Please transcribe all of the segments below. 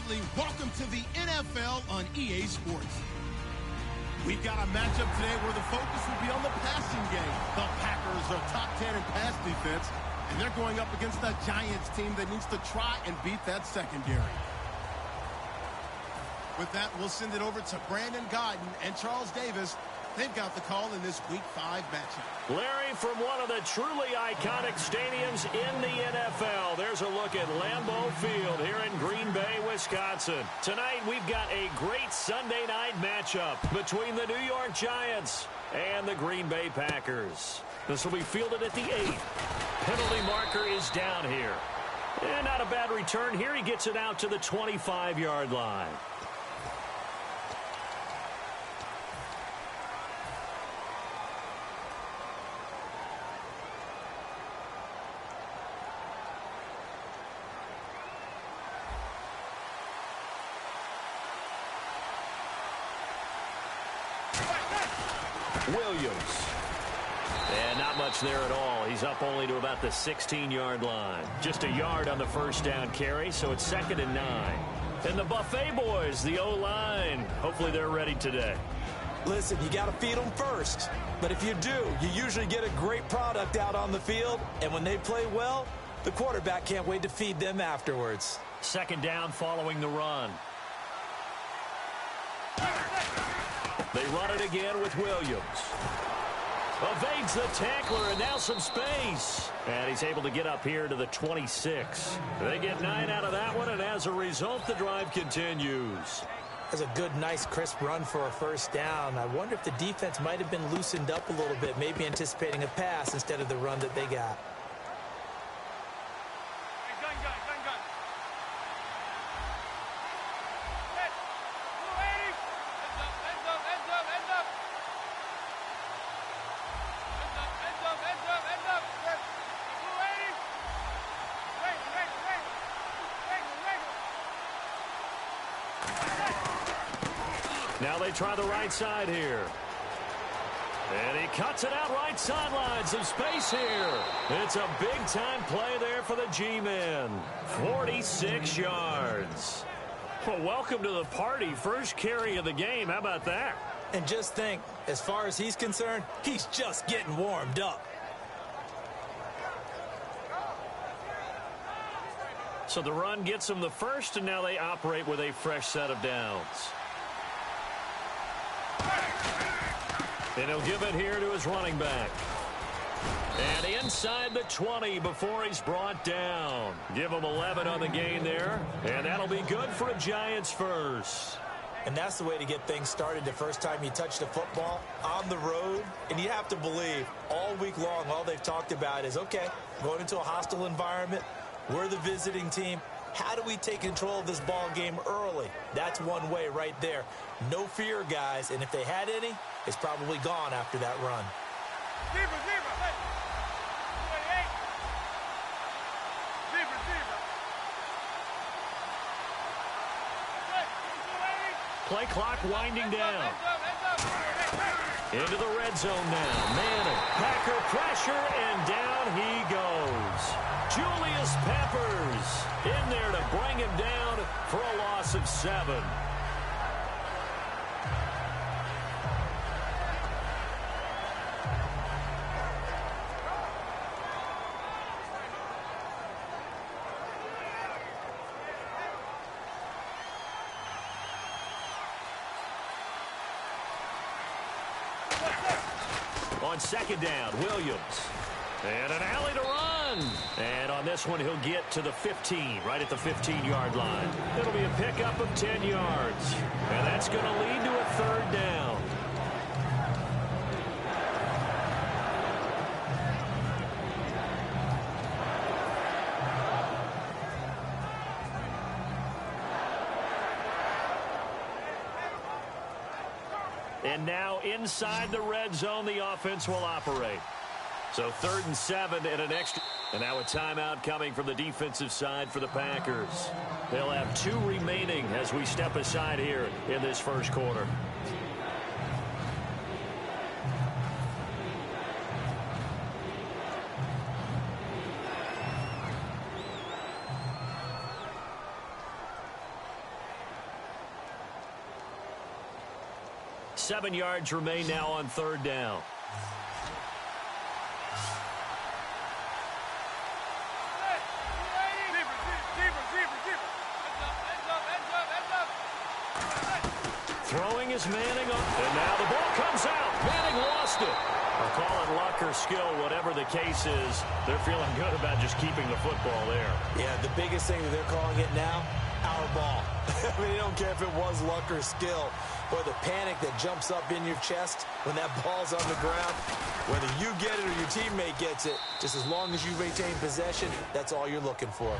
family, welcome to the NFL on EA Sports. We've got a matchup today where the focus will be on the passing game. The Packers are top 10 in pass defense, and they're going up against the Giants team that needs to try and beat that secondary. With that, we'll send it over to Brandon Godden and Charles Davis. They've got the call in this Week 5 matchup. Larry, from one of the truly iconic stadiums in the NFL, there's a look at Lambeau Field here in Green Bay, Wisconsin. Tonight, we've got a great Sunday night matchup between the New York Giants and the Green Bay Packers. This will be fielded at the 8. Penalty marker is down here. And not a bad return here. He gets it out to the 25-yard line. Williams. And not much there at all. He's up only to about the 16-yard line. Just a yard on the first down carry, so it's 2nd and 9. And the Buffet boys, the O-line, hopefully they're ready today. Listen, you got to feed them first. But if you do, you usually get a great product out on the field. And when they play well, the quarterback can't wait to feed them afterwards. 2nd down following the run. They run it again with Williams. Evades the tackler, and now some space. And he's able to get up here to the 26. They get 9 out of that one, and as a result, the drive continues. That's a good, nice, crisp run for a first down. I wonder if the defense might have been loosened up a little bit, maybe anticipating a pass instead of the run that they got. Now they try the right side here. And he cuts it out right sideline. Some space here. It's a big-time play there for the G-men. 46 yards. Well, welcome to the party. First carry of the game. How about that? And just think, as far as he's concerned, he's just getting warmed up. So the run gets them the first, and now they operate with a fresh set of downs. And he'll give it here to his running back. And inside the 20 before he's brought down. Give him 11 on the gain there. And that'll be good for a Giants first. And that's the way to get things started the first time you touch the football on the road. And you have to believe all week long, all they've talked about is, okay, going into a hostile environment. We're the visiting team. How do we take control of this ball game early? That's one way right there. No fear, guys. And if they had any, it's probably gone after that run. Play clock winding down. Into the red zone now. Manning, Packer pressure, and down he goes. Julius Peppers in there to bring him down for a loss of 7. On 2nd down, Williams. And an alley to run. And on this one, he'll get to the 15, right at the 15-yard line. It'll be a pickup of 10 yards. And that's going to lead to a 3rd down. And now inside the red zone, the offense will operate. So 3rd and 7 and an extra. And now a timeout coming from the defensive side for the Packers. They'll have 2 remaining as we step aside here in this first quarter. 7 yards remain now on third down. Throwing is Manning up, and now the ball comes out. Manning lost it. I'll call it luck or skill, whatever the case is. They're feeling good about just keeping the football there. Yeah, the biggest thing that they're calling it now, our ball. I mean, they don't care if it was luck or skill, or the panic that jumps up in your chest when that ball's on the ground. Whether you get it or your teammate gets it, just as long as you retain possession, that's all you're looking for.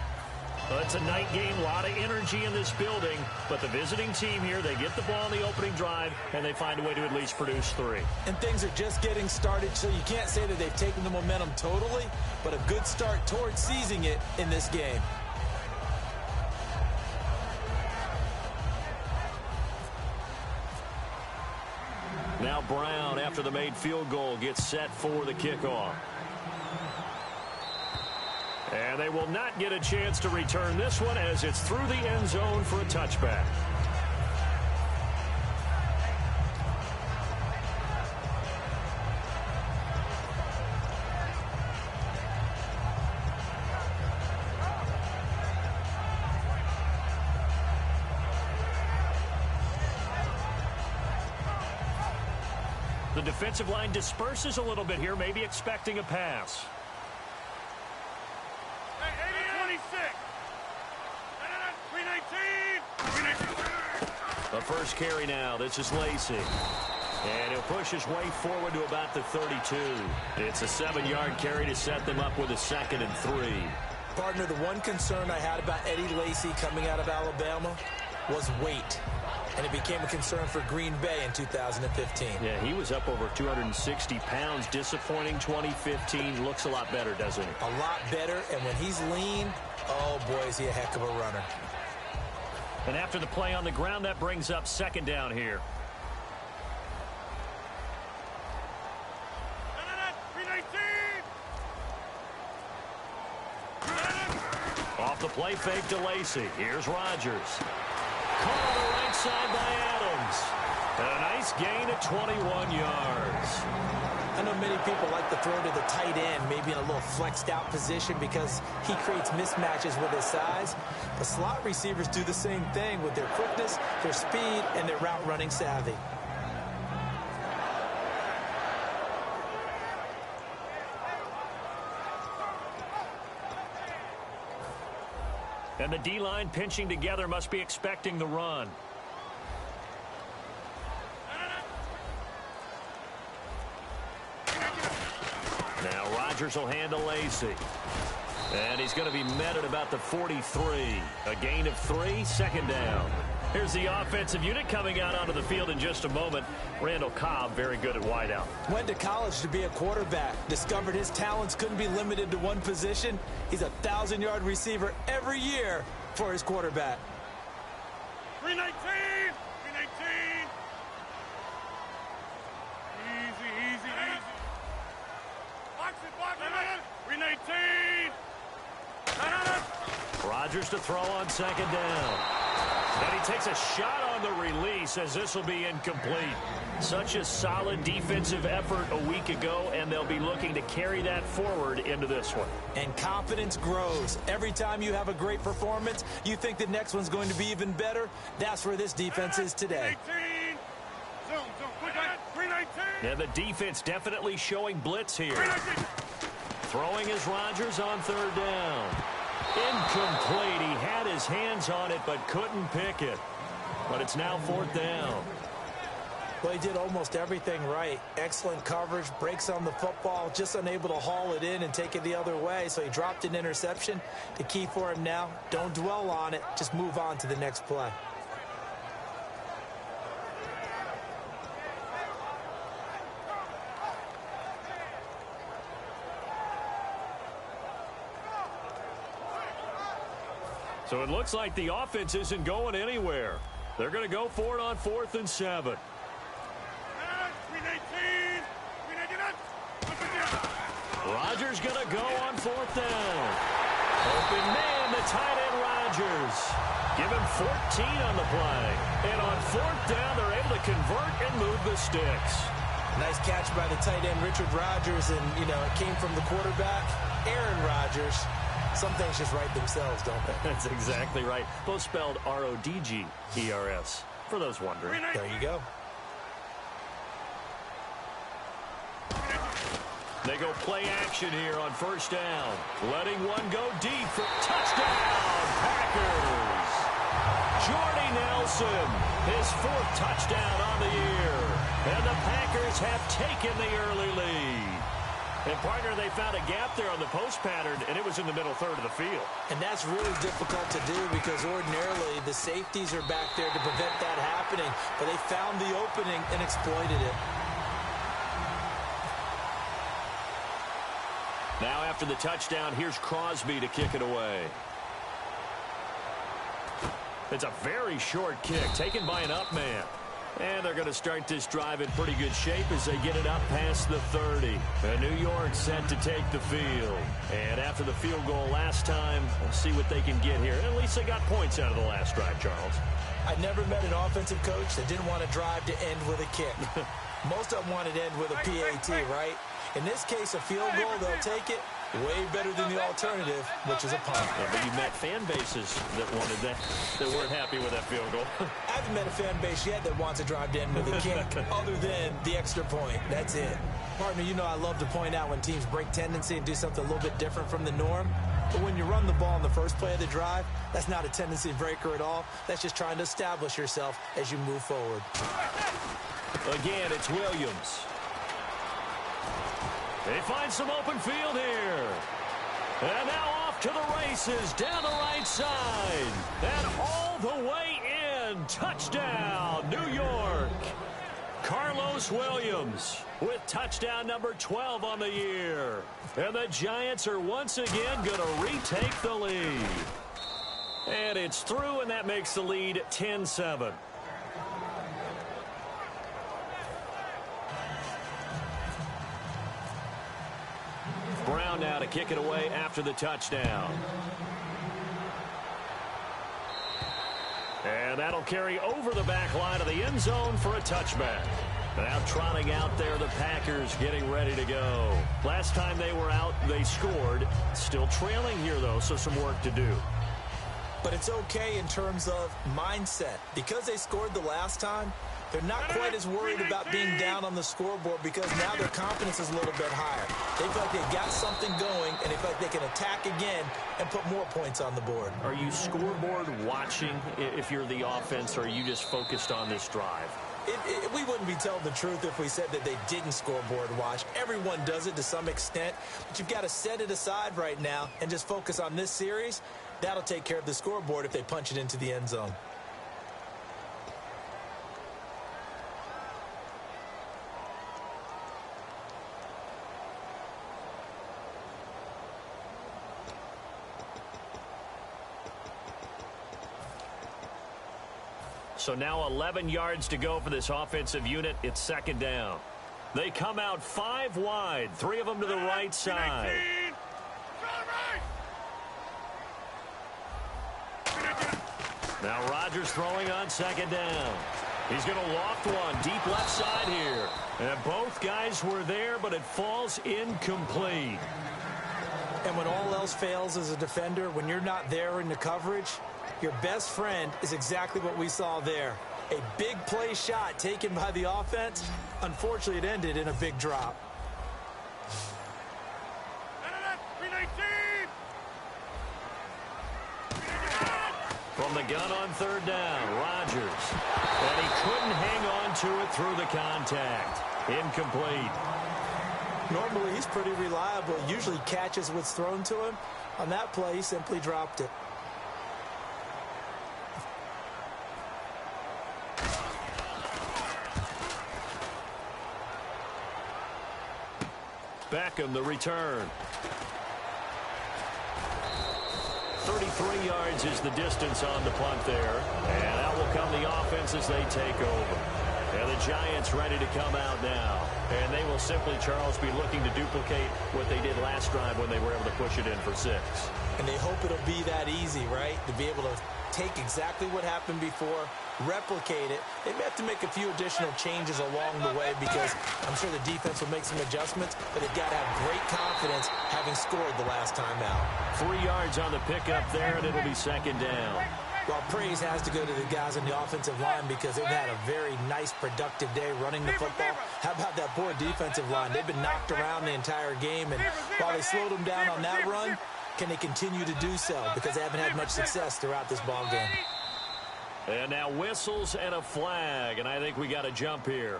Well, it's a night game, a lot of energy in this building, but the visiting team here, they get the ball in the opening drive, and they find a way to at least produce 3. And things are just getting started, so you can't say that they've taken the momentum totally, but a good start towards seizing it in this game. Now Brown, after the made field goal, gets set for the kickoff. And they will not get a chance to return this one as it's through the end zone for a touchback. The defensive line disperses a little bit here, maybe expecting a pass. The first carry now. This is Lacey. And he'll push his way forward to about the 32. It's a 7-yard carry to set them up with a 2nd and 3. Partner, the one concern I had about Eddie Lacy coming out of Alabama was weight. And it became a concern for Green Bay in 2015. Yeah, he was up over 260 pounds. Disappointing 2015. Looks a lot better, doesn't he? A lot better. And when he's lean, oh, boy, is he a heck of a runner. And after the play on the ground, that brings up 2nd down here. Off the play fake to Lacey. Here's Rodgers. Caught on the right side by Adams. And a nice gain of 21 yards. I know many people like to throw to the tight end, maybe in a little flexed out position because he creates mismatches with his size. But slot receivers do the same thing with their quickness, their speed, and their route running savvy. And the D-line pinching together must be expecting the run. Now Rodgers will handle Lacey. And he's going to be met at about the 43. A gain of 3, 2nd down. Here's the offensive unit coming out onto the field in just a moment. Randall Cobb, very good at wideout. Went to college to be a quarterback. Discovered his talents couldn't be limited to one position. He's a 1,000-yard receiver every year for his quarterback. 319! 319! Easy. Box it. 319! Rodgers to throw on 2nd down. And he takes a shot on the release as this will be incomplete. Such a solid defensive effort a week ago, and they'll be looking to carry that forward into this one. And confidence grows. Every time you have a great performance, you think the next one's going to be even better. That's where this defense is today. 319! Zone. Quick, 319! And the defense definitely showing blitz here. 319! Throwing is Rodgers on 3rd down. Incomplete. He had his hands on it but couldn't pick it. But it's now 4th down. Well, he did almost everything right. Excellent coverage, breaks on the football, just unable to haul it in and take it the other way. So he dropped an interception. The key for him now, don't dwell on it. Just move on to the next play. So it looks like the offense isn't going anywhere. They're going to go for it on 4th and 7. Rodgers going to go on 4th down. Open man, the tight end Rodgers. Give him 14 on the play. And on fourth down, they're able to convert and move the sticks. Nice catch by the tight end, Richard Rodgers, and, you know, it came from the quarterback, Aaron Rodgers. Some things just write themselves, don't they? That's exactly right. Both spelled R-O-D-G-E-R-S, for those wondering. There you go. They go play action here on first down. Letting one go deep for touchdown, Packers. Jordy Nelson, his fourth touchdown on the year. And the Packers have taken the early lead. And, partner, they found a gap there on the post pattern, and it was in the middle third of the field. And that's really difficult to do because ordinarily the safeties are back there to prevent that happening. But they found the opening and exploited it. Now after the touchdown, here's Crosby to kick it away. It's a very short kick taken by an up man. And they're going to start this drive in pretty good shape as they get it up past the 30. And New York set to take the field. And after the field goal last time, we'll see what they can get here. At least they got points out of the last drive, Charles. I never met an offensive coach that didn't want to drive to end with a kick. Most of them wanted to end with a PAT, right? In this case, a field goal, they'll take it. Way better than the alternative, which is a punt. Yeah, but you met fan bases that wanted that weren't happy with that field goal. I haven't met a fan base yet that wants to drive to end with a kick other than the extra point. That's it. Partner, you know I love to point out when teams break tendency and do something a little bit different from the norm. But when you run the ball in the first play of the drive, that's not a tendency breaker at all. That's just trying to establish yourself as you move forward. Again, it's Williams. They find some open field here. And now off to the races down the right side. And all the way in. Touchdown, New York. Carlos Williams with touchdown number 12 on the year. And the Giants are once again going to retake the lead. And it's through, and that makes the lead 10-7. Brown now to kick it away after the touchdown. And that'll carry over the back line of the end zone for a touchback. Now trotting out there, the Packers getting ready to go. Last time they were out, they scored. Still trailing here, though, so some work to do. But it's okay in terms of mindset. Because they scored the last time, they're not quite as worried about being down on the scoreboard because now their confidence is a little bit higher. They feel like they've got something going, and they feel like they can attack again and put more points on the board. Are you scoreboard watching if you're the offense, or are you just focused on this drive? We wouldn't be telling the truth if we said that they didn't scoreboard watch. Everyone does it to some extent, but you've got to set it aside right now and just focus on this series. That'll take care of the scoreboard if they punch it into the end zone. So now 11 yards to go for this offensive unit. It's second down. They come out 5 wide, 3 of them to the right side. Now Rodgers throwing on second down. He's going to loft one deep left side here. And both guys were there, but it falls incomplete. And when all else fails as a defender, when you're not there in the coverage, your best friend is exactly what we saw there. A big play shot taken by the offense. Unfortunately, it ended in a big drop. From the gun on third down, Rodgers. And he couldn't hang on to it through the contact. Incomplete. Normally, he's pretty reliable. Usually catches what's thrown to him. On that play, he simply dropped it. Beckham, the return. 33 yards is the distance on the punt there. And out will come the offense as they take over. And the Giants ready to come out now. And they will simply, Charles, be looking to duplicate what they did last drive when they were able to push it in for 6. And they hope it'll be that easy, right? To be able to take exactly what happened before, replicate it. They may have to make a few additional changes along the way because I'm sure the defense will make some adjustments, but they've got to have great confidence having scored the last time out. 3 yards on the pickup there, and it'll be second down. Well, praise has to go to the guys on the offensive line because they've had a very nice, productive day running the football. How about that poor defensive line? They've been knocked around the entire game, and while they slowed them down on that run, can they continue to do so? Because they haven't had much success throughout this ball game. And now whistles and a flag, and I think we got a jump here.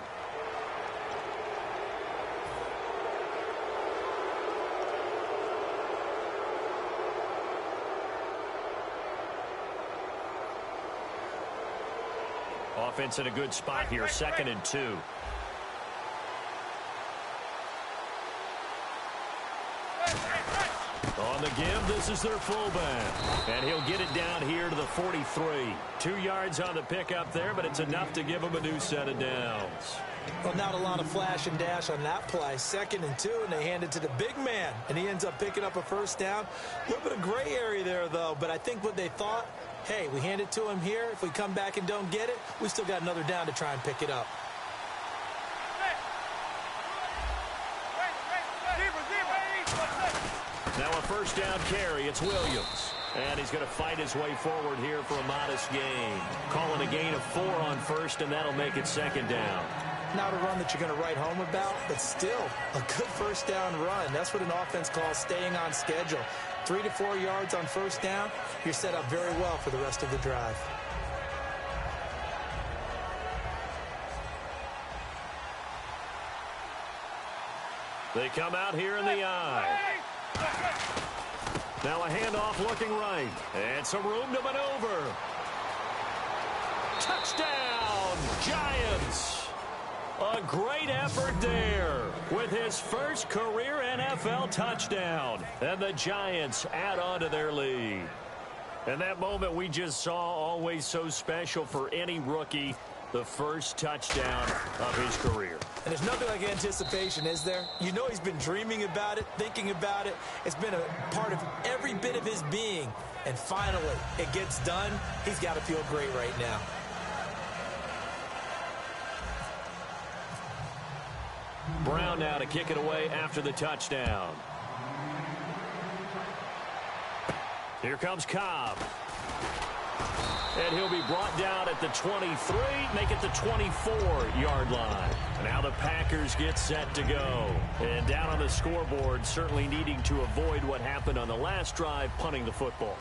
Offense in a good spot here, 2nd and 2. On the give, this is their fullback. And he'll get it down here to the 43. 2 yards on the pickup there, but it's enough to give him a new set of downs. Well, not a lot of flash and dash on that play. 2nd and 2, and they hand it to the big man. And he ends up picking up a first down. A little bit of gray area there, though. But I think what they thought, hey, we hand it to him here. If we come back and don't get it, we still got another down to try and pick it up. Now a first down carry. It's Williams. And he's going to fight his way forward here for a modest gain. Calling a gain of 4 on first, and that'll make it 2nd down. Not a run that you're going to write home about, but still a good first down run. That's what an offense calls staying on schedule. 3 to 4 yards on first down, you're set up very well for the rest of the drive. They come out here in the eye. Now a handoff looking right. And some room to maneuver. Touchdown, Giants. A great effort there with his first career NFL touchdown. And the Giants add on to their lead. And that moment we just saw, always so special for any rookie. The first touchdown of his career. And there's nothing like anticipation, is there? You know he's been dreaming about it, thinking about it. It's been a part of every bit of his being. And finally, it gets done. He's got to feel great right now. Brown now to kick it away after the touchdown. Here comes Cobb. And he'll be brought down at the 23, make it the 24-yard line. Now the Packers get set to go. And down on the scoreboard, certainly needing to avoid what happened on the last drive, punting the football.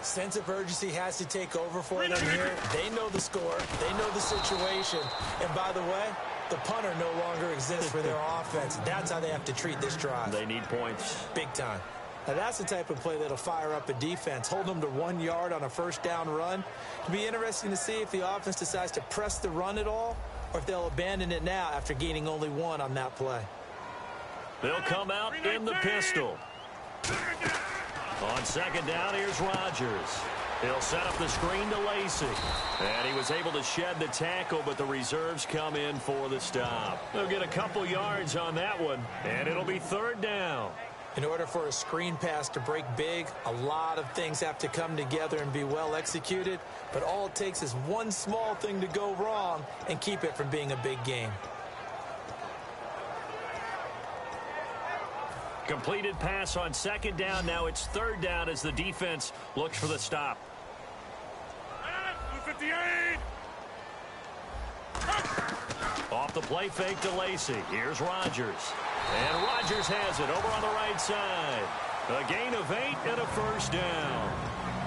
Sense of urgency has to take over for them here. They know the score. They know the situation. And by the way, the punter no longer exists for their offense. That's how they have to treat this drive. They need points. Big time. Now, that's the type of play that'll fire up a defense. Hold them to 1 yard on a first down run. It'll be interesting to see if the offense decides to press the run at all or if they'll abandon it now after gaining only 1 on that play. They'll come out in the pistol. On second down, here's Rodgers. He'll set up the screen to Lacy. And he was able to shed the tackle, but the reserves come in for the stop. They'll get a couple yards on that one, and it'll be 3rd down. In order for a screen pass to break big, a lot of things have to come together and be well executed. But all it takes is one small thing to go wrong and keep it from being a big game. Completed pass on second down. Now it's 3rd down as the defense looks for the stop. 58. Off the play fake to Lacy. Here's Rodgers. And Rodgers has it over on the right side. A gain of 8 and a first down.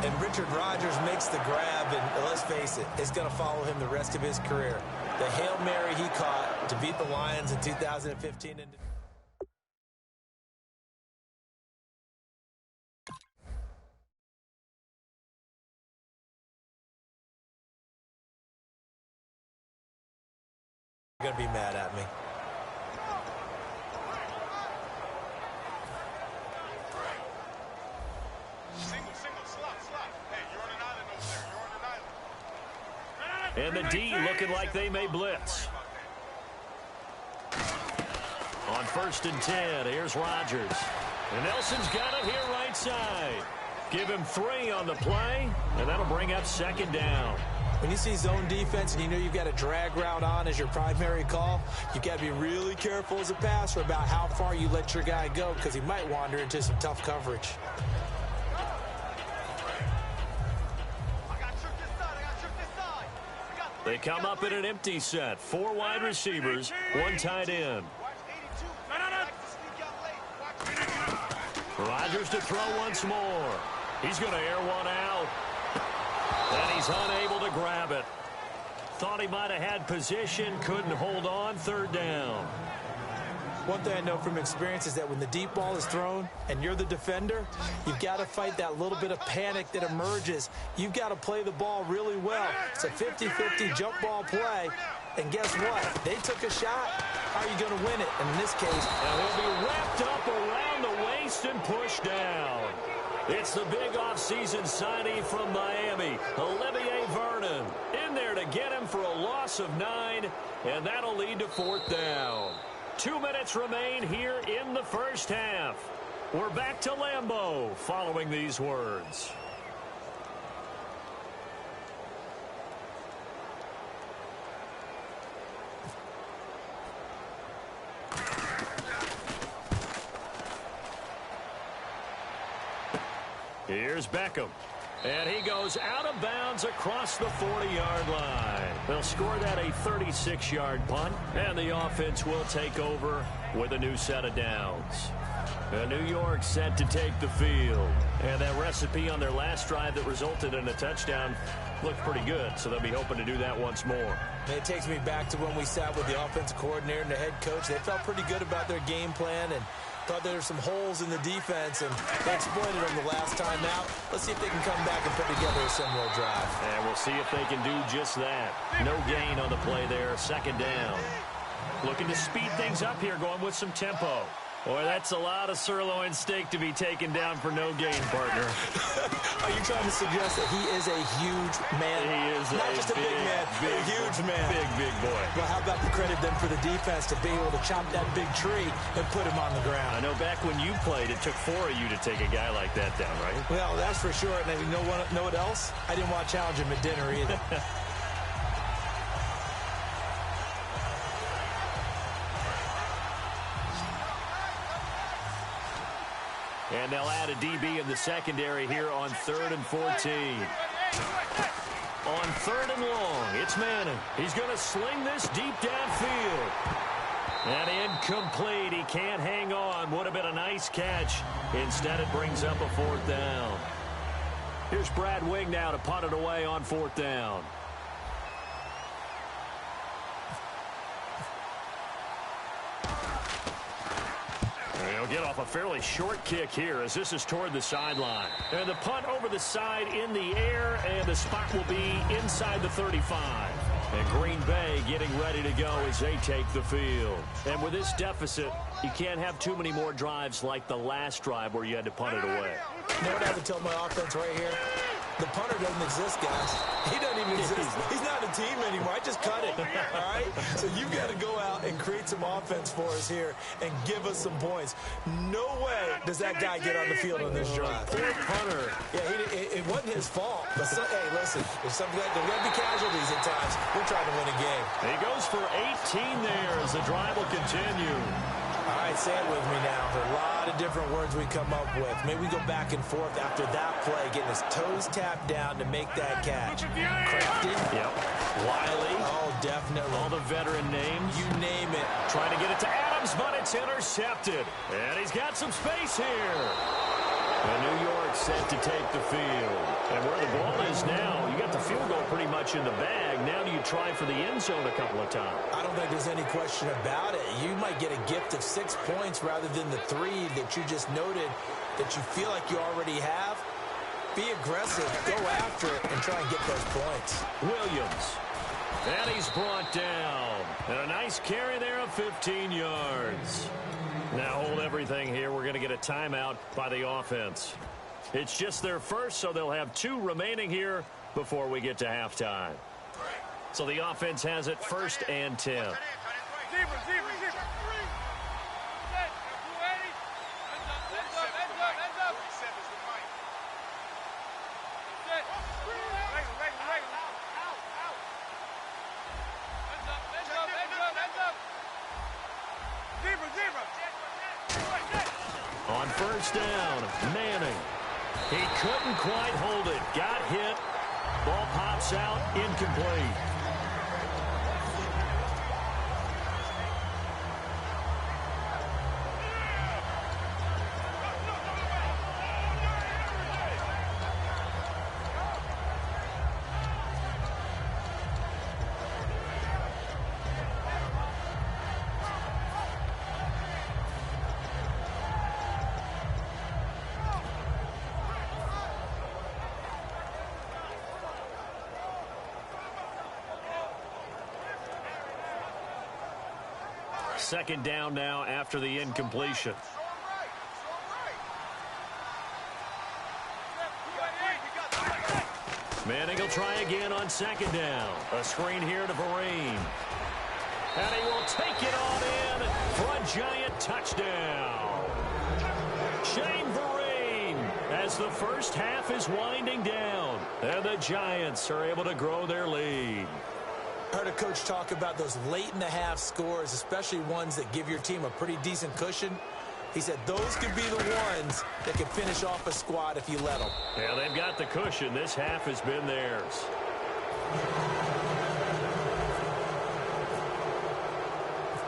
And Richard Rodgers makes the grab, and let's face it, it's going to follow him the rest of his career. The Hail Mary he caught to beat the Lions in 2015. You're going to be mad at me. And the D looking like they may blitz. On 1st and 10, here's Rodgers. And Nelson's got it here right side. Give him 3 on the play, and that'll bring up 2nd down. When you see zone defense and you know you've got a drag route on as your primary call, you've got to be really careful as a passer about how far you let your guy go because he might wander into some tough coverage. They come up in an empty set. 4 wide receivers, 1 tight end. Rodgers to throw once more. He's going to air one out. And he's unable to grab it. Thought he might have had position, couldn't hold on. 3rd down. One thing I know from experience is that when the deep ball is thrown and you're the defender, you've got to fight that little bit of panic that emerges. You've got to play the ball really well. It's a 50-50 jump ball play. And guess what? They took a shot. How are you going to win it? And in this case, and he'll be wrapped up around the waist and pushed down. It's the big offseason signing from Miami, Olivier Vernon. In there to get him for a loss of 9, and that'll lead to 4th down. 2 minutes remain here in the first half. We're back to Lambeau following these words. Here's Beckham. And he goes out of bounds across the 40-yard line. They'll score that a 36-yard punt, and the offense will take over with a new set of downs. New York set to take the field. And that recipe on their last drive that resulted in a touchdown looked pretty good, so they'll be hoping to do that once more. And it takes me back to when we sat with the offensive coordinator and the head coach. They felt pretty good about their game plan and thought there were some holes in the defense, and they exploited them the last time out. Let's see if they can come back and put together a similar drive. And we'll see if they can do just that. No gain on the play there, 2nd down. Looking to speed things up here, going with some tempo. Boy, that's a lot of sirloin steak to be taken down for no gain, partner. Are you trying to suggest that he is a huge man? He is not just a big man, a huge man. Big boy. Well, how about the credit then for the defense to be able to chop that big tree and put him on the ground? I know back when you played, it took 4 of you to take a guy like that down, right? Well, that's for sure. And you know what else? I didn't want to challenge him at dinner either. And they'll add a DB in the secondary here on 3rd and 14. On 3rd and long, it's Manning. He's going to sling this deep downfield. And incomplete. He can't hang on. Would have been a nice catch. Instead, it brings up a 4th down. Here's Brad Wing now to punt it away on 4th down. He'll get off a fairly short kick here as this is toward the sideline. And the punt over the side in the air, and the spot will be inside the 35. And Green Bay getting ready to go as they take the field. And with this deficit, you can't have too many more drives like the last drive where you had to punt it away. You know what I would tell my offense right here? The punter doesn't exist, guys. He doesn't even exist. He's not a team anymore. I just cut it, all right? So you've got to go out and create some offense for us here and give us some points. No way does that guy get on the field on this drive. Poor punter. Yeah, it wasn't his fault. But hey, listen, there's going to be casualties at times. We're trying to win a game. He goes for 18 there as the drive will continue. All right, say it with me now. There are a lot of different words we come up with. Maybe we go back and forth after that play, getting his toes tapped down to make that catch. Crafty. Yep. Wiley. Oh, definitely. All the veteran names. You name it. Trying to get it to Adams, but it's intercepted. And he's got some space here. And New York set to take the field. And where the ball is now, you got the field goal pretty much in the bag. Now do you try for the end zone a couple of times? I don't think there's any question about it. You might get a gift of 6 points rather than the 3 that you just noted that you feel like you already have. Be aggressive, go after it, and try and get those points. Williams. And he's brought down. And a nice carry there of 15 yards. Now hold everything here. We're going to get a timeout by the offense. It's just their first, so they'll have 2 remaining here before we get to halftime. So the offense has it 1st and 10. first down. Manning. He couldn't quite hold it. Got hit. Ball pops out. Incomplete. Second down now after the incompletion. Manning will try again on second down. A screen here to Vereen. And he will take it on in for a giant touchdown. Shane Vereen as the first half is winding down. And the Giants are able to grow their lead. I heard a coach talk about those late-in-the-half scores, especially ones that give your team a pretty decent cushion. He said those could be the ones that can finish off a squad if you let them. Yeah, they've got the cushion. This half has been theirs.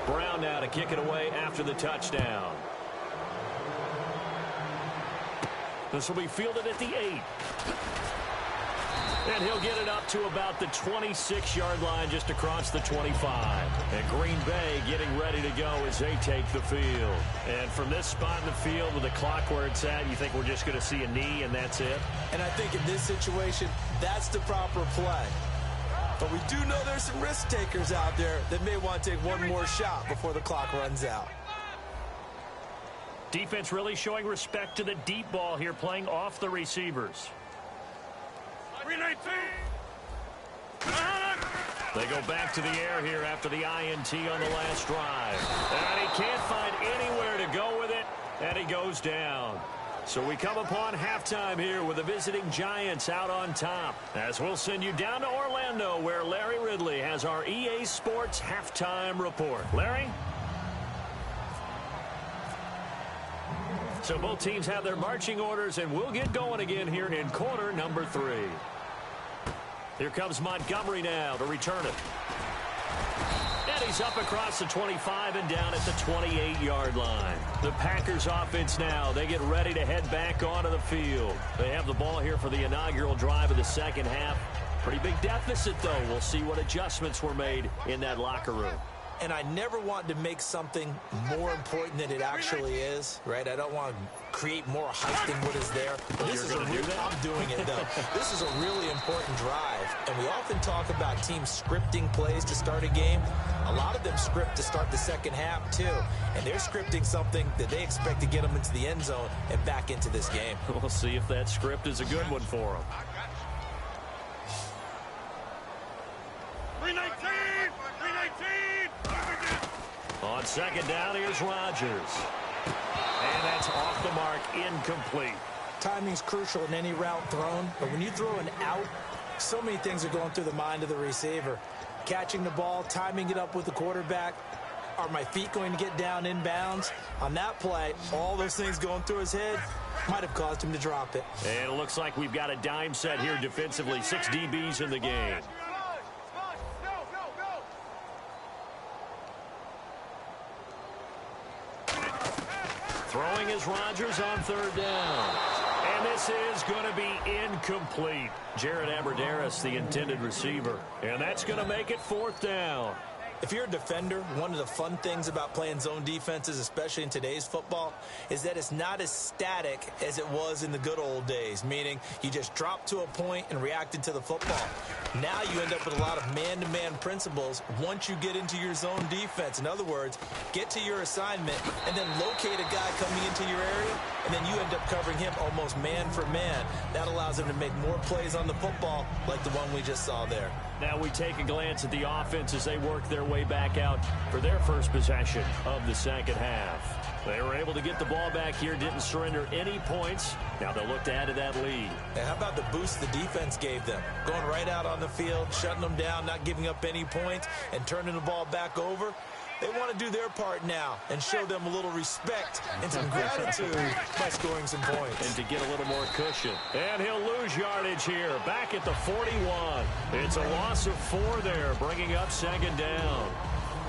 Brown now to kick it away after the touchdown. This will be fielded at the 8. And he'll get it up to about the 26-yard line just across the 25. And Green Bay getting ready to go as they take the field. And from this spot in the field with the clock where it's at, you think we're just going to see a knee and that's it? And I think in this situation, that's the proper play. But we do know there's some risk takers out there that may want to take one more shot before the clock runs out. Defense really showing respect to the deep ball here, playing off the receivers. 319. They go back to the air here after the INT on the last drive. And he can't find anywhere to go with it, and he goes down. So we come upon halftime here with the visiting Giants out on top. As we'll send you down to Orlando where Larry Ridley has our EA Sports halftime report. Larry? So both teams have their marching orders, and we'll get going again here in quarter number 3. Here comes Montgomery now to return it. And he's up across the 25 and down at the 28-yard line. The Packers offense now, they get ready to head back onto the field. They have the ball here for the inaugural drive of the second half. Pretty big deficit, though. We'll see what adjustments were made in that locker room. And I never want to make something more important than it actually is, right? I don't want to create more hype than what is there. But this is a real, I'm doing it, though. This is a really important drive. And we often talk about teams scripting plays to start a game. A lot of them script to start the second half, too. And they're scripting something that they expect to get them into the end zone and back into this game. We'll see if that script is a good one for them. 319. 319. On second down, here's Rodgers. And that's off the mark, incomplete. Timing's crucial in any route thrown, but when you throw an out, so many things are going through the mind of the receiver. Catching the ball, timing it up with the quarterback. Are my feet going to get down inbounds? On that play, all those things going through his head might have caused him to drop it. And it looks like we've got a dime set here defensively. 6 DBs in the game. Throwing is Rodgers on third down. And this is going to be incomplete. Jared Abbrederis, the intended receiver. And that's going to make it fourth down. If you're a defender, one of the fun things about playing zone defenses, especially in today's football, is that it's not as static as it was in the good old days, meaning you just drop to a point and reacted to the football. Now you end up with a lot of man-to-man principles once you get into your zone defense. In other words, get to your assignment and then locate a guy coming into your area, and then you end up covering him almost man for man. That allows him to make more plays on the football like the one we just saw there. Now we take a glance at the offense as they work their way back out for their first possession of the second half. They were able to get the ball back here, didn't surrender any points. Now they'll look to add to that lead. And how about the boost the defense gave them? Going right out on the field, shutting them down, not giving up any points, and turning the ball back over. They want to do their part now and show them a little respect and some gratitude by scoring some points. And to get a little more cushion. And he'll lose yardage here, back at the 41. It's a loss of 4 there, bringing up second down.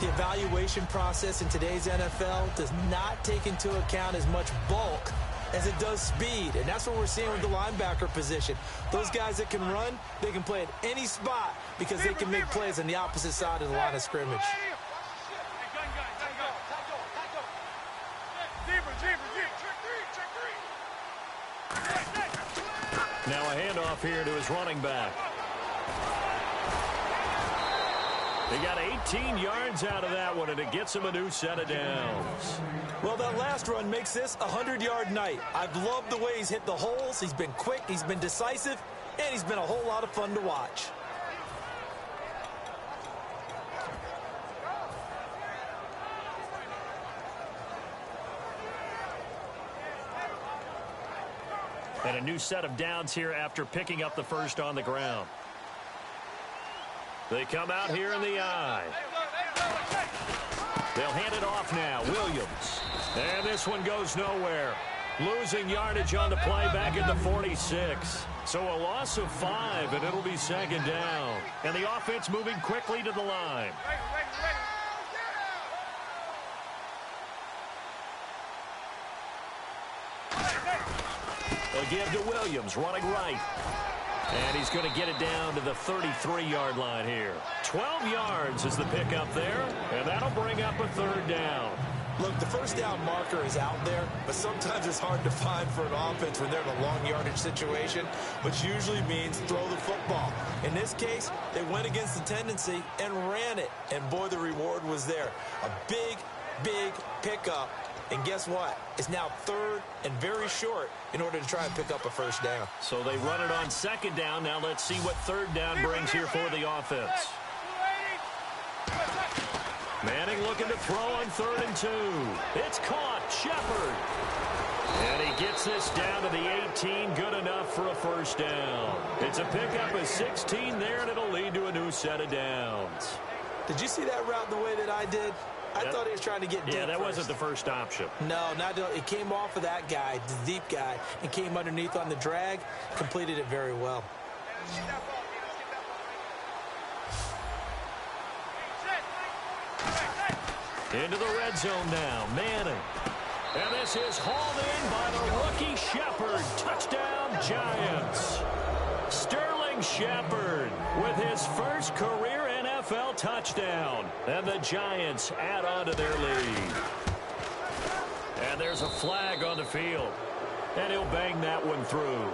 The evaluation process in today's NFL does not take into account as much bulk as it does speed, and that's what we're seeing with the linebacker position. Those guys that can run, they can play at any spot because they can make plays on the opposite side of the line of scrimmage. Now a handoff here to his running back. He got 18 yards out of that one, and it gets him a new set of downs. Well, that last run makes this a 100-yard night. I've loved the way he's hit the holes. He's been quick, he's been decisive, and he's been a whole lot of fun to watch. And a new set of downs here after picking up the first on the ground. They come out here in the eye. They'll hand it off now. Williams. And this one goes nowhere. Losing yardage on the play back at the 46. So a loss of 5, and it'll be second down. And the offense moving quickly to the line. They'll give to Williams, running right. And he's going to get it down to the 33-yard line here. 12 yards is the pickup there, and that'll bring up a third down. Look, the first down marker is out there, but sometimes it's hard to find for an offense when they're in a long yardage situation, which usually means throw the football. In this case, they went against the tendency and ran it, and boy, the reward was there. A big, big pickup. And guess what? It's now third and very short in order to try and pick up a first down. So they run it on second down. Now let's see what third down brings here for the offense. Manning looking to throw on 3rd and 2. It's caught. Shepard. And he gets this down to the 18. Good enough for a first down. It's a pickup of 16 there, and it'll lead to a new set of downs. Did you see that route the way that I did? I thought he was trying to get deep. Yeah, that first. wasn't the first option. No, it came off of that guy, the deep guy, and came underneath on the drag, completed it very well. Into the red zone now, Manning. And this is hauled in by the rookie Shepard. Touchdown, Giants. Sterling Shepard with his first career NFL touchdown. And the Giants add on to their lead. And there's a flag on the field. And he'll bang that one through.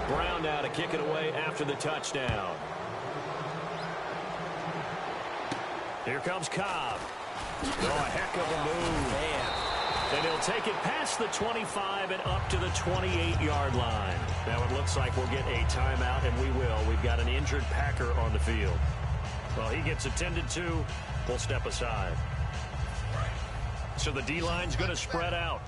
Brown now to kick it away after the touchdown. Here comes Cobb. Oh, a heck of a move. Man. And he'll take it past the 25 and up to the 28-yard line. Now it looks like we'll get a timeout, and we will. We've got an injured Packer on the field. Well, he gets attended to. We'll step aside. So the D-line's going to spread out.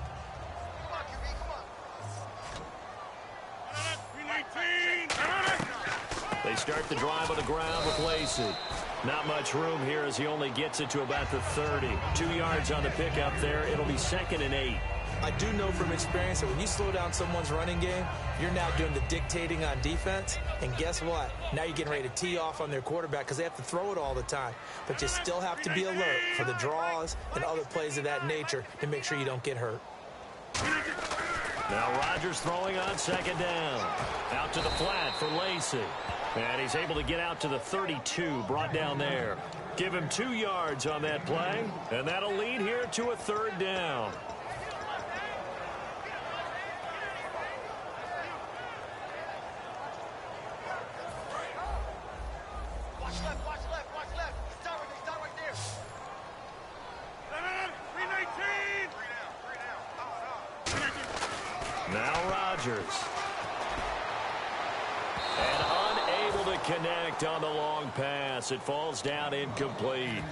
They start the drive on the ground with Lacey. Not much room here as he only gets it to about the 30. 2 yards on the pickup there. It'll be 2nd and 8. I do know from experience that when you slow down someone's running game, you're now doing the dictating on defense. And guess what? Now you're getting ready to tee off on their quarterback because they have to throw it all the time. But you still have to be alert for the draws and other plays of that nature to make sure you don't get hurt. Now Rodgers throwing on 2nd down. Out to the flat for Lacey. And he's able to get out to the 32, brought down there. Give him 2 yards on that play, and that'll lead here to a 3rd down. Watch left, watch left, watch left. Stop right there. No. 319. 3 down. Now Rodgers. And unable to connect on the long pass. It falls down incomplete.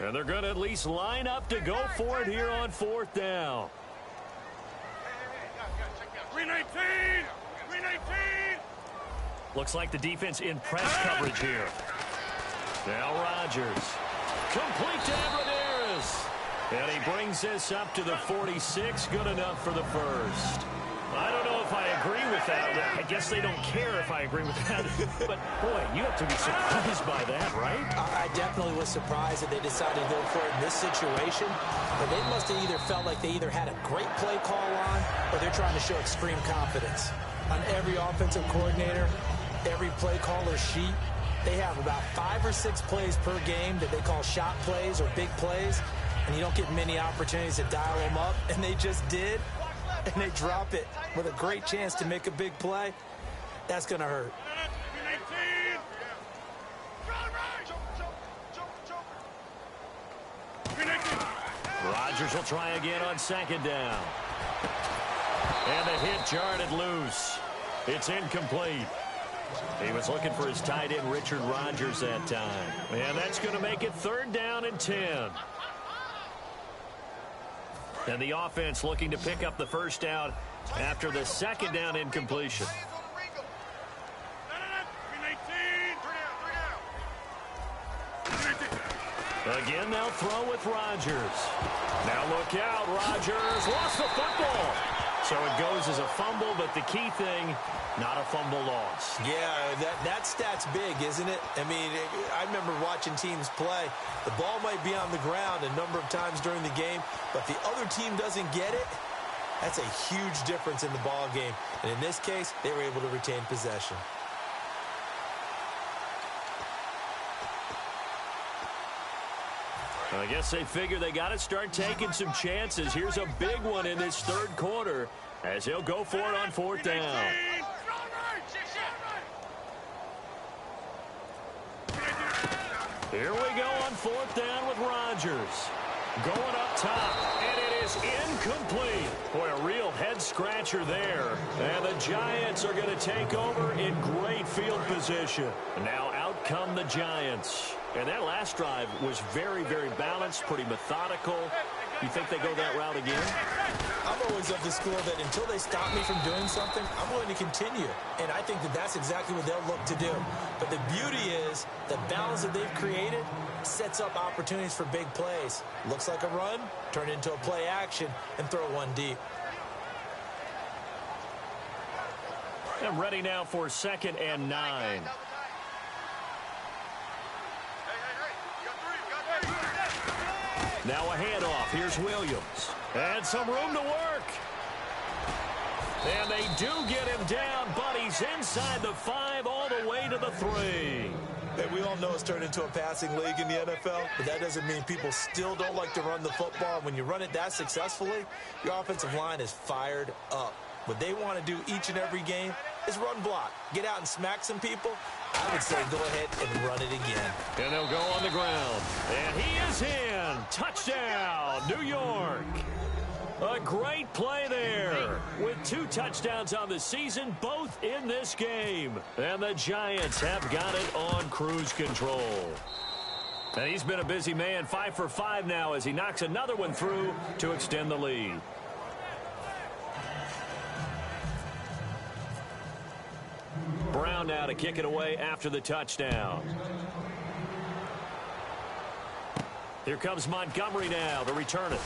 And they're going to at least line up to go for it here on 4th down. 319! 319! Looks like the defense in press coverage here. Now Rodgers. Complete to Abradaris. And he brings this up to the 46. Good enough for the first. I don't know if I agree with that. I guess they don't care if I agree with that. But, boy, you have to be surprised by that, right? I definitely was surprised that they decided to go for it in this situation. But they must have either felt like they either had a great play call on or they're trying to show extreme confidence. On every offensive coordinator, every play caller sheet, they have about 5 or 6 plays per game that they call shot plays or big plays. And you don't get many opportunities to dial them up. And they just did. And they drop it with a great chance to make a big play. That's going to hurt. Rodgers will try again on 2nd down. And the hit jarred it loose. It's incomplete. He was looking for his tight end, Richard Rodgers, that time. And that's going to make it 3rd down and 10. And the offense looking to pick up the first down after the 2nd down incompletion. Again, they'll throw with Rodgers. Now look out, Rodgers lost the football. So it goes as a fumble, but the key thing, not a fumble loss. Yeah, that stat's big, isn't it? I mean, I remember watching teams play. The ball might be on the ground a number of times during the game, but the other team doesn't get it. That's a huge difference in the ball game. And in this case, they were able to retain possession. I guess they figure they got to start taking some chances. Here's a big one in this 3rd quarter as he'll go for it on 4th down. Here we go on 4th down with Rodgers. Going up top, and it is incomplete. Boy, a real head-scratcher there. And the Giants are going to take over in great field position. Now out come the Giants. And that last drive was very, very balanced, pretty methodical. You think they go that route again? I'm always of the school that until they stop me from doing something, I'm willing to continue. And I think that that's exactly what they'll look to do. But the beauty is the balance that they've created sets up opportunities for big plays. Looks like a run, turn into a play action, and throw one deep. I'm ready now for 2nd and 9. Now a handoff. Here's Williams. And some room to work. And they do get him down, but he's inside the 5 all the way to the 3. Hey, we all know it's turned into a passing league in the NFL, but that doesn't mean people still don't like to run the football. When you run it that successfully, your offensive line is fired up. What they want to do each and every game is run block. Get out and smack some people. I would say go ahead and run it again. And they'll go on the ground. And he is in. Touchdown, New York. A great play there with 2 touchdowns on the season, both in this game. And the Giants have got it on cruise control. And he's been a busy man, 5 for 5 now as he knocks another one through to extend the lead. Brown now to kick it away after the touchdown. Here comes Montgomery now to return it.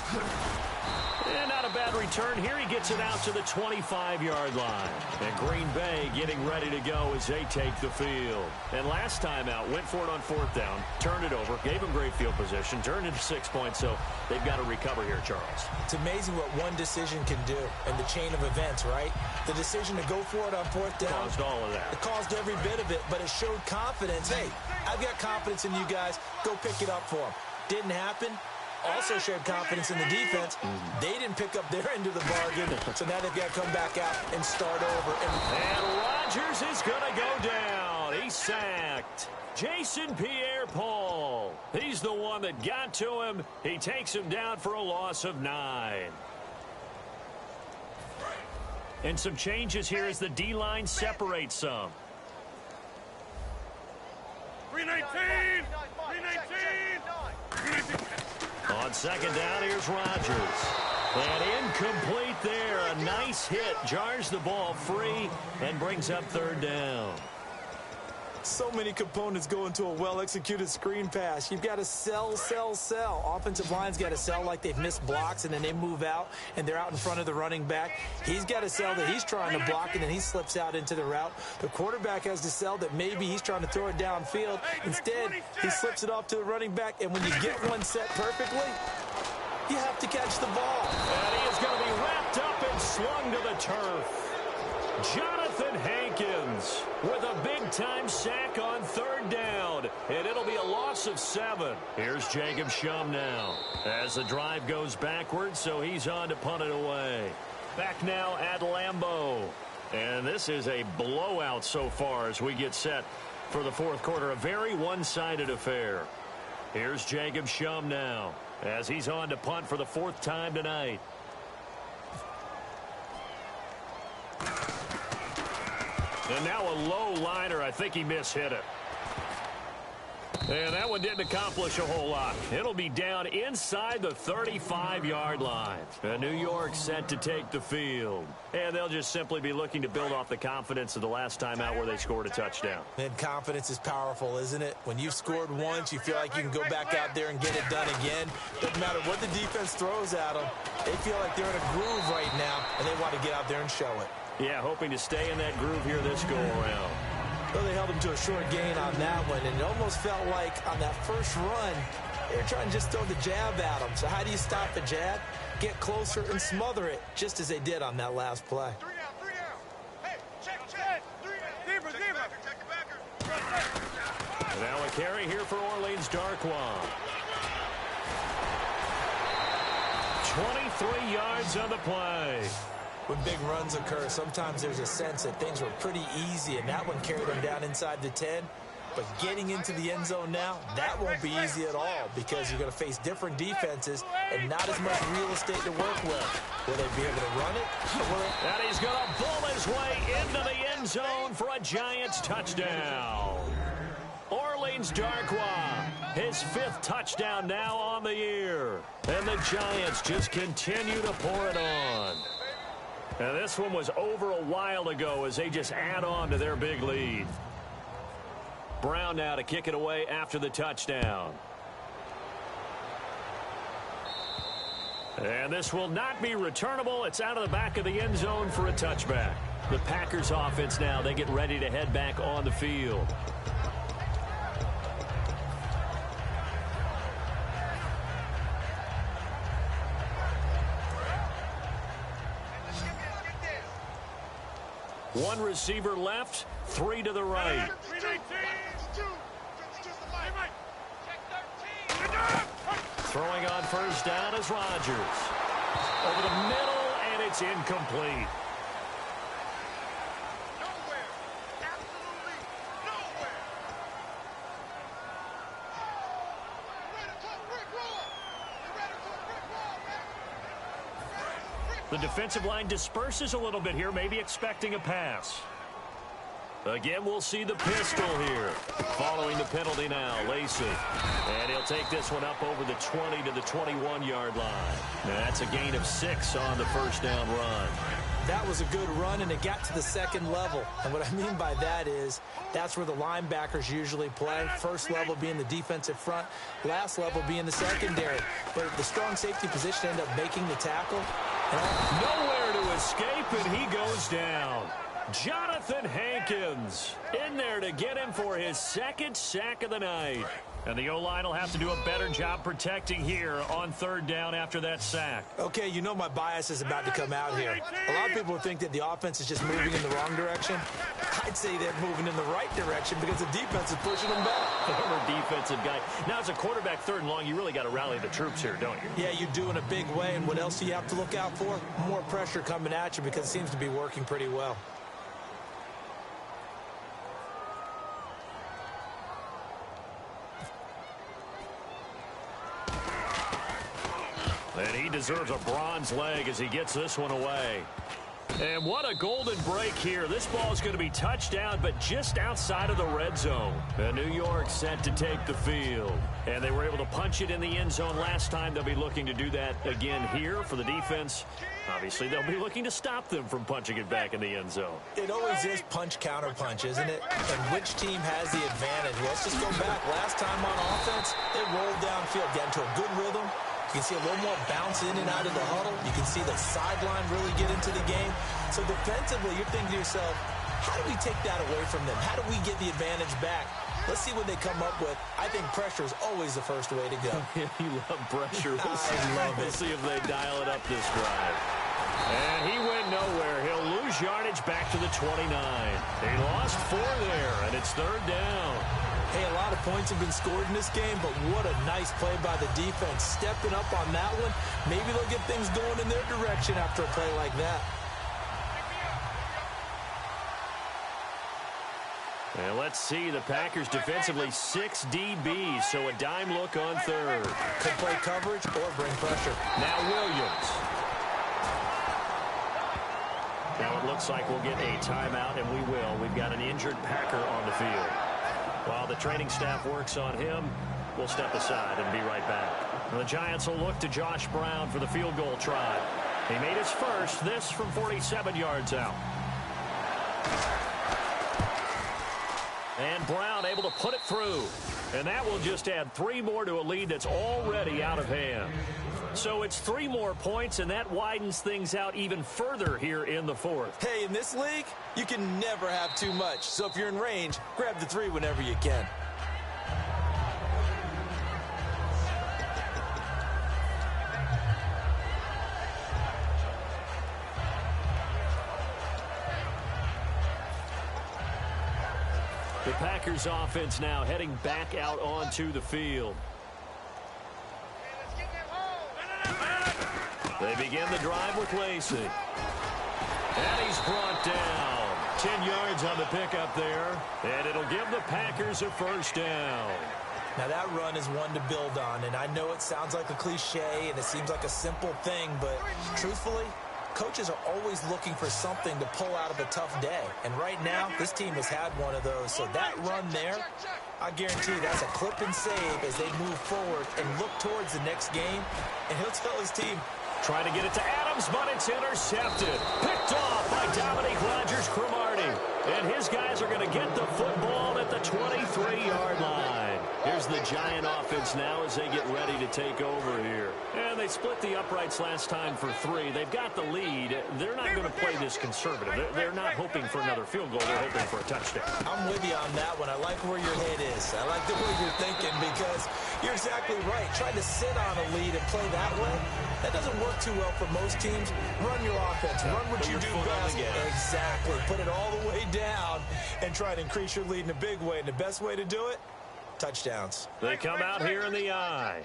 And not a bad return here. He gets it out to the 25-yard line. And Green Bay getting ready to go as they take the field. And last time out, went for it on 4th down, turned it over, gave him great field position, turned into 6 points, so they've got to recover here, Charles. It's amazing what one decision can do in the chain of events, right? The decision to go for it on 4th down. Caused all of that. It caused every bit of it, but it showed confidence. Hey, I've got confidence in you guys. Go pick it up for them. Didn't happen. Also showed confidence in the defense. They didn't pick up their end of the bargain, so now they've got to come back out and start over. And Rodgers is going to go down. He's sacked. Jason Pierre-Paul. He's the one that got to him. He takes him down for a loss of 9. And some changes here as the D-line separates some. 319! 319! 319! Second down, here's Rodgers. And incomplete there. A nice hit. Jars the ball free and brings up third down. So many components go into a well-executed screen pass. You've got to sell. Offensive line's got to sell like they've missed blocks, and then they move out, and they're out in front of the running back. He's got to sell that he's trying to block, and then he slips out into the route. The quarterback has to sell that maybe he's trying to throw it downfield. Instead, he slips it off to the running back, and when you get one set perfectly, you have to catch the ball. And he is going to be wrapped up and slung to the turf. Jonathan Hankins with a big-time sack on third down, and it'll be a loss of 7. Here's Jacob Shum now as the drive goes backwards, so he's on to punt it away. Back now at Lambeau, and this is a blowout so far as we get set for the fourth quarter. A very one-sided affair. Here's Jacob Shum now as he's on to punt for the 4th time tonight. And now a low liner. I think he mishit it. And that one didn't accomplish a whole lot. It'll be down inside the 35-yard line. And New York set to take the field. And they'll just simply be looking to build off the confidence of the last time out where they scored a touchdown. And confidence is powerful, isn't it? When you've scored once, you feel like you can go back out there and get it done again. Doesn't matter what the defense throws at them. They feel like they're in a groove right now, and they want to get out there and show it. Yeah, hoping to stay in that groove here this go-around. Well, they held him to a short gain on that one, and it almost felt like on that first run, they were trying to just throw the jab at him. So how do you stop a jab? Get closer and smother it, just as they did on that last play. 3 down. Hey, check. 3 down. Zebra. Check the backer. And now a carry here for Orleans Darkwa. 23 yards on the play. When big runs occur, sometimes there's a sense that things were pretty easy, and that one carried them down inside the 10. But getting into the end zone now, that won't be easy at all because you're going to face different defenses and not as much real estate to work with. Will they be able to run it? And he's going to bull his way into the end zone for a Giants touchdown. Orleans Darkwa, his 5th touchdown now on the year. And the Giants just continue to pour it on. And this one was over a while ago as they just add on to their big lead. Brown now to kick it away after the touchdown. And this will not be returnable. It's out of the back of the end zone for a touchback. The Packers offense now, they get ready to head back on the field. One receiver left, 3 to the right. Throwing on first down is Rodgers. Over the middle, and it's incomplete. Nowhere. Absolutely nowhere. The defensive line disperses a little bit here, maybe expecting a pass. Again, we'll see the pistol here. Following the penalty now, Lacey. And he'll take this one up over the 20 to the 21-yard line. Now, that's a gain of 6 on the first down run. That was a good run, and it got to the second level. And what I mean by that is that's where the linebackers usually play. First level being the defensive front, last level being the secondary. But the strong safety position ended up making the tackle. Nowhere to escape, and he goes down. Jonathan Hankins in there to get him for his 2nd sack of the night. And the O-line will have to do a better job protecting here on third down after that sack. Okay, you know my bias is about to come out here. A lot of people think that the offense is just moving in the wrong direction. I'd say they're moving in the right direction because the defense is pushing them back. Former defensive guy. Now, as a quarterback, 3rd and long, you really got to rally the troops here, don't you? Yeah, you do in a big way. And what else do you have to look out for? More pressure coming at you because it seems to be working pretty well. And he deserves a bronze leg as he gets this one away. And what a golden break here. This ball is going to be touched down, but just outside of the red zone. And New York set to take the field. And they were able to punch it in the end zone last time. They'll be looking to do that again here for the defense. Obviously, they'll be looking to stop them from punching it back in the end zone. It always is punch-counter-punch, isn't it? And which team has the advantage? Let's just go back. Last time on offense, they rolled downfield, get into a good rhythm. You can see a little more bounce in and out of the huddle. You can see the sideline really get into the game. So defensively, you're thinking to yourself, how do we take that away from them? How do we get the advantage back? Let's see what they come up with. I think pressure is always the first way to go. Yeah, you love pressure. I love it. We'll see if they dial it up this drive. And he went nowhere. He'll lose yardage back to the 29. He lost 4 there, and it's 3rd down. Hey, a lot of points have been scored in this game, but what a nice play by the defense. Stepping up on that one. Maybe they'll get things going in their direction after a play like that. And let's see, the Packers defensively 6 DBs, so a dime look on 3rd. Could play coverage or bring pressure. Now Williams. Now it looks like we'll get a timeout, and we will. We've got an injured Packer on the field. While the training staff works on him, we'll step aside and be right back. The Giants will look to Josh Brown for the field goal try. He made his first, this from 47 yards out. And Brown able to put it through. And that will just add 3 more to a lead that's already out of hand. So it's 3 more points, and that widens things out even further here in the 4th. Hey, in this league, you can never have too much. So if you're in range, grab the 3 whenever you can. The Packers offense now heading back out onto the field. They begin the drive with Lacey. And he's brought down. 10 yards on the pickup there. And it'll give the Packers a 1st down. Now that run is one to build on. And I know it sounds like a cliche and it seems like a simple thing, but truthfully, coaches are always looking for something to pull out of a tough day. And right now, this team has had one of those. So that run there, I guarantee that's a clip and save as they move forward and look towards the next game. And he'll tell his team, trying to get it to Adams, but it's intercepted. Picked off by Dominique Rodgers-Cromartie. And his guys are going to get the football at the 23-yard line. Here's the Giant offense now as they get ready to take over here. And they split the uprights last time for 3. They've got the lead. They're not going to play this conservative. They're not hoping for another field goal. They're hoping for a touchdown. I'm with you on that one. I like where your head is. I like the way you're thinking because you're exactly right. Trying to sit on a lead and play that way, that doesn't work too well for most teams. Run your offense. Run what you do best. Exactly. Put it all the way down and try to increase your lead in a big way. And the best way to do it, touchdowns. They come out here in the eye.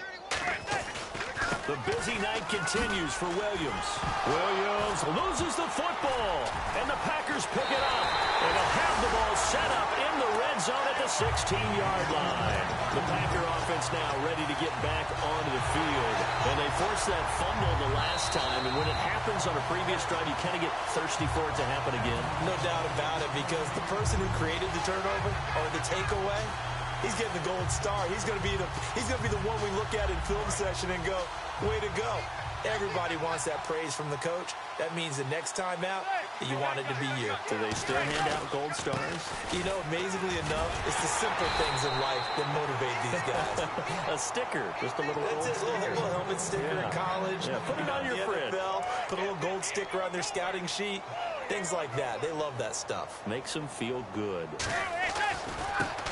The busy night continues for Williams. Williams loses the football, and the Packers pick it up. And they'll have the ball set up in the red zone at the 16-yard line. The Packer offense now ready to get back onto the field. And they forced that fumble the last time, and when it happens on a previous drive, you kind of get thirsty for it to happen again. No doubt about it, because the person who created the turnover or the takeaway, he's getting the gold star. He's going to be the one we look at in film session and go, way to go. Everybody wants that praise from the coach. That means the next time out, you want it to be you. Do they still hand out gold stars? You know, amazingly enough, it's the simple things in life that motivate these guys. A sticker, just a little gold sticker. A little helmet sticker in college. Yeah, put it on your fridge. NFL, put a little gold sticker on their scouting sheet. Things like that. They love that stuff. Makes them feel good.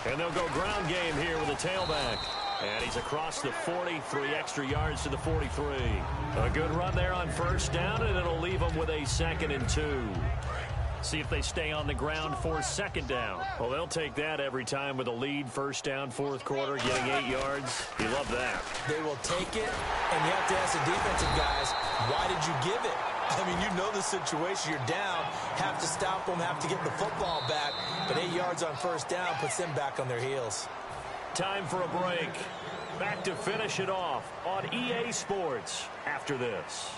And they'll go ground game here with a tailback. And he's across the 40, 3 extra yards to the 43. A good run there on 1st down, and it'll leave them with a 2nd and 2. See if they stay on the ground for 2nd down. Well, they'll take that every time with a lead. 1st down, 4th quarter, getting 8 yards. You love that. They will take it, and you have to ask the defensive guys, why did you give it? I mean, you know the situation. You're down, have to stop them, have to get the football back. But 8 yards on 1st down puts them back on their heels. Time for a break. Back to finish it off on EA Sports after this.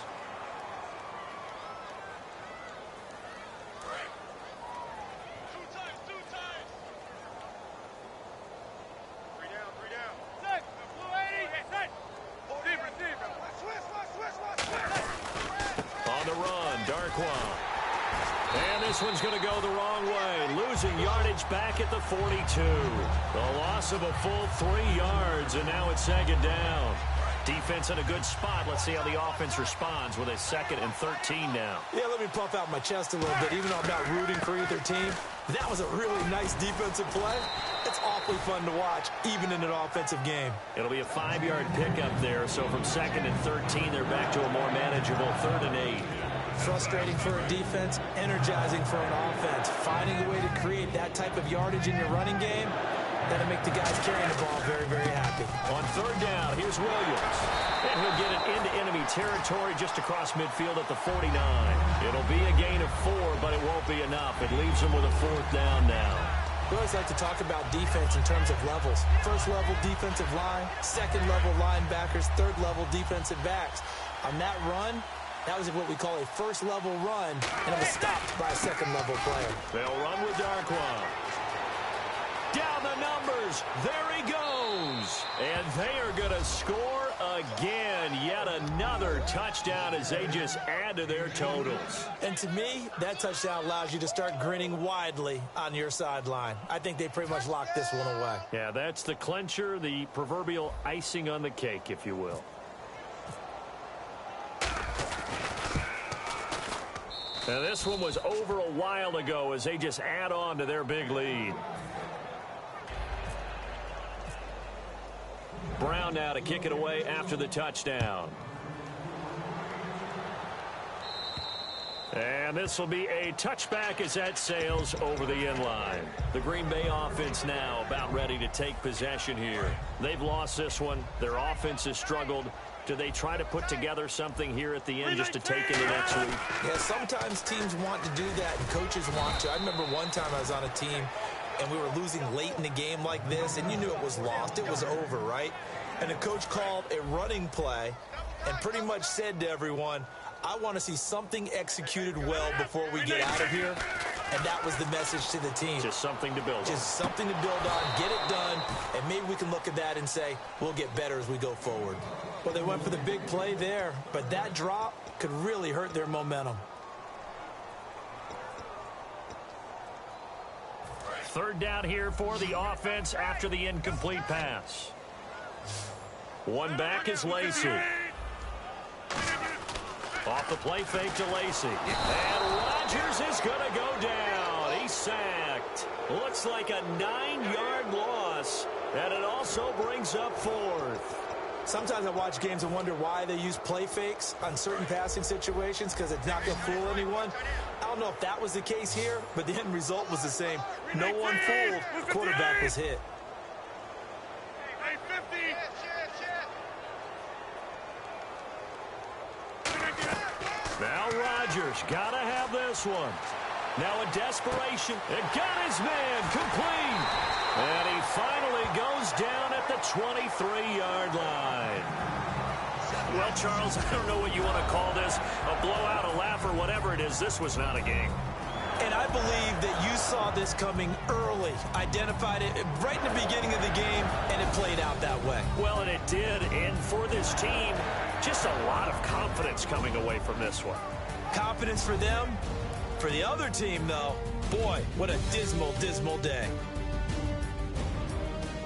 And this one's going to go the wrong way. Losing yardage back at the 42. The loss of a full 3 yards, and now it's 2nd down. Defense in a good spot. Let's see how the offense responds with a 2nd and 13 now. Yeah, let me puff out my chest a little bit. Even though I'm not rooting for either team, that was a really nice defensive play. It's awfully fun to watch, even in an offensive game. It'll be a 5-yard pickup there. So from 2nd and 13, they're back to a more manageable 3rd and 8. Frustrating for a defense, energizing for an offense. Finding a way to create that type of yardage in your running game, that'll make the guys carrying the ball very, very happy. On 3rd down, here's Williams. And he'll get it into enemy territory just across midfield at the 49. It'll be a gain of 4, but it won't be enough. It leaves them with a 4th down now. We always like to talk about defense in terms of levels. 1st level defensive line, 2nd level linebackers, 3rd level defensive backs. On that run, that was what we call a 1st level run, and it was stopped by a 2nd level player. They'll run with Darkwa. Down the numbers. There he goes. And they are going to score again. Yet another touchdown as they just add to their totals. And to me, that touchdown allows you to start grinning widely on your sideline. I think they pretty much locked this one away. Yeah, that's the clincher, the proverbial icing on the cake, if you will. Now, this one was over a while ago as they just add on to their big lead. Brown now to kick it away after the touchdown. And this will be a touchback as that sails over the end line. The Green Bay offense now about ready to take possession here. They've lost this one. Their offense has struggled. Do they try to put together something here at the end just to take into next week? Yeah, sometimes teams want to do that and coaches want to. I remember one time I was on a team and we were losing late in the game like this, and you knew it was lost. It was over, right? And the coach called a running play and pretty much said to everyone, I want to see something executed well before we get out of here. And that was the message to the team. Just something to build on. Just something to build on, get it done, and maybe we can look at that and say, we'll get better as we go forward. Well, they went for the big play there, but that drop could really hurt their momentum. 3rd down here for the offense after the incomplete pass. One back is Lacey. Off the play fake to Lacey. And Rodgers is going to go down. He's sacked. Looks like a 9-yard loss. And it also brings up 4th. Sometimes I watch games and wonder why they use play fakes on certain passing situations because it's not going to fool anyone. I don't know if that was the case here, but the end result was the same. No one fooled. The quarterback was hit. Now Rodgers got to have this one. Now in desperation, it got his man complete. And he finally goes down at the 23-yard line. Well, Charles, I don't know what you want to call this, a blowout, a laugh, or whatever it is. This was not a game. And I believe that you saw this coming early, identified it right in the beginning of the game, and it played out that way. Well, and it did. And for this team, just a lot of confidence coming away from this one. Confidence for them. For the other team, though, boy, what a dismal, dismal day.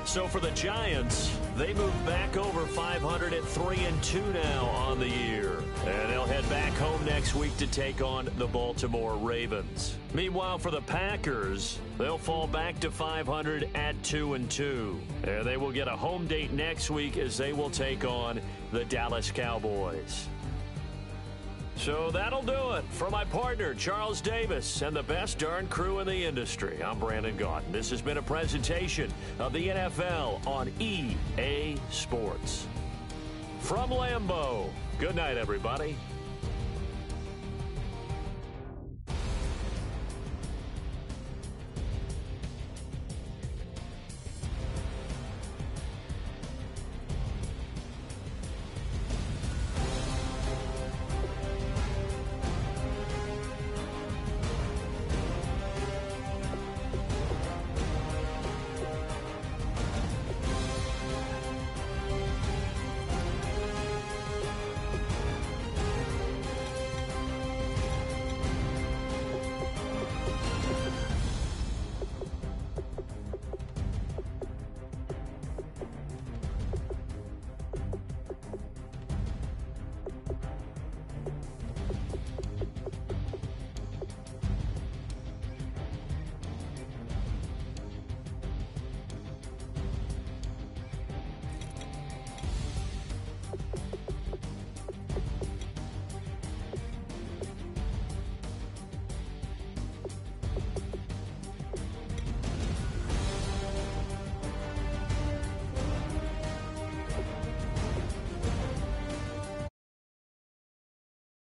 So for the Giants, they move back over 500 at 3-2 now on the year. And they'll head back home next week to take on the Baltimore Ravens. Meanwhile, for the Packers, they'll fall back to 500 at 2-2. And they will get a home date next week as they will take on the Dallas Cowboys. So that'll do it. For my partner, Charles Davis, and the best darn crew in the industry, I'm Brandon Gaudin. This has been a presentation of the NFL on EA Sports. From Lambeau, good night, everybody.